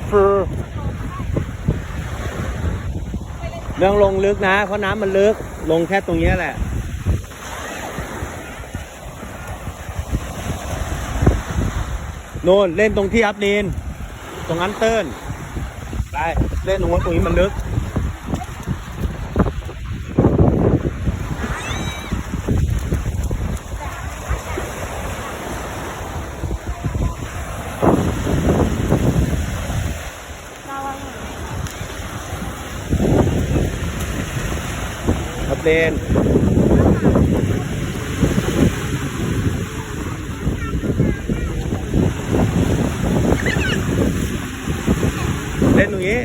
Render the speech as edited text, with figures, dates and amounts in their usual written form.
ฟูเรื่องลงลึกนะเพราะน้ำมันลึกลงแค่ตรงนี้แหละโน่นเล่นตรงที่อัพลีนตรงอันเติ้ลไปเล่นตรงว่าตรงนี้มันลึกอัพลีนเล่นตรงนี้